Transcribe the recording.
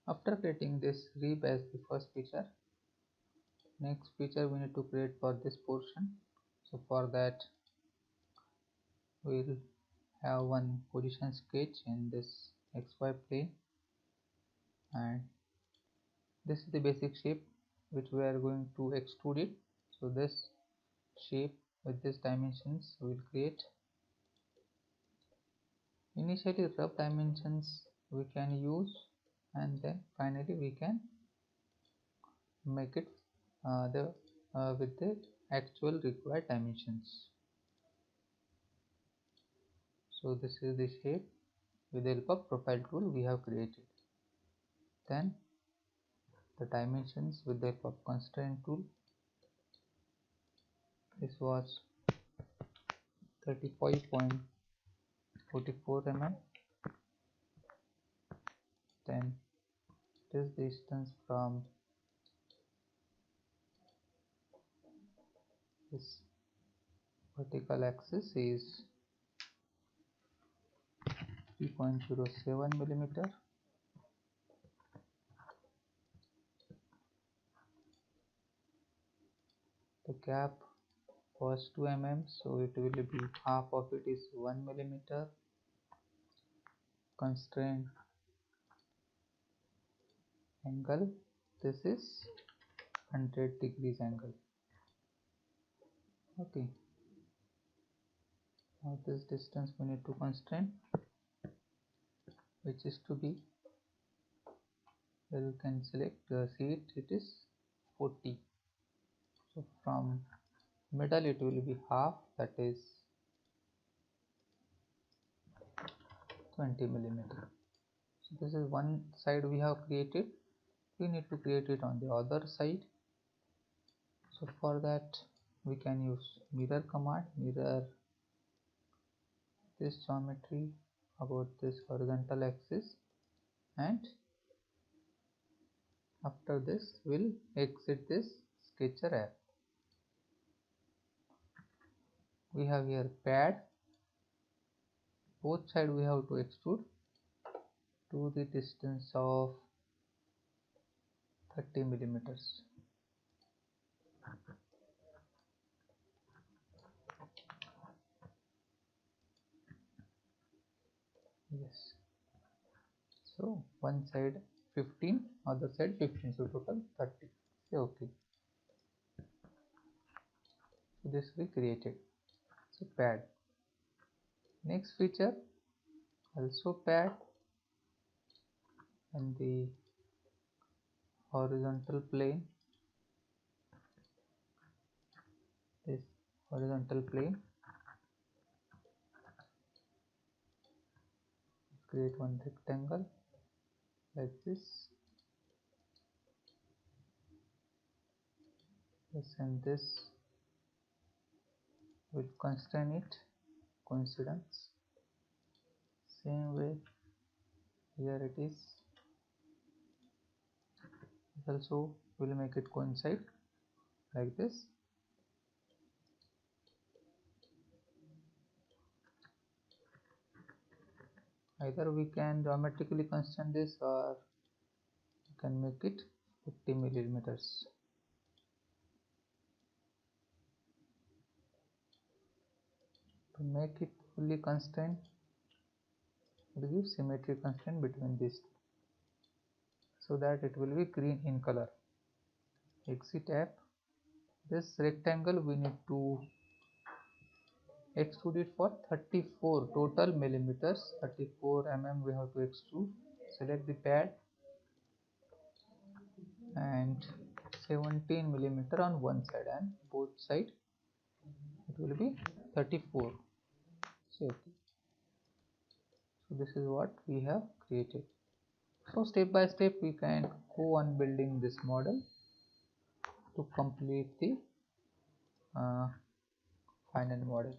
After creating this rib as the first feature, next feature we need to create for this portion. So for that we'll have one position sketch in this XY plane, and this is the basic shape which we are going to extrude it. So this shape with these dimensions we will create. Initially rough dimensions we can use, and then finally we can make it with the actual required dimensions. So this is the shape with the help of profile tool we have created. Then the dimensions with the help of constraint tool. This was 35.44 mm. Then this distance from this vertical axis is 3.07 millimeter. The gap was 2 mm, so it will be half of it is 1 millimeter. Constraint angle, this is 100 degrees angle. Okay, now this distance we need to constrain, which is to be, you can select see it is 40. So from middle it will be half, that is 20 millimeter. So this is one side we have created. We need to create it on the other side. So for that we can use mirror command. Mirror this geometry about this horizontal axis, and after this we'll exit this sketcher app. We have here pad, both side we have to extrude to the distance of 30 millimeters. Yes, so one side 15, other side 15, so total 30. Say okay. So this we created. So pad. Next feature, also pad, and the horizontal plane, this horizontal plane, create one rectangle like this, and this will constrain it, coincidence. Same way here it is, also will make it coincide like this. Either we can geometrically constrain this, or you can make it 50 millimeters. To make it fully constrained, we give symmetry constraint between these two, so that it will be green in color. Exit app. This rectangle we need to extrude it for 34 total millimeters, 34 mm we have to extrude. Select the pad and 17 millimeter on one side, and both side it will be 34. So this is what we have created. So step by step we can go on building this model to complete the final model.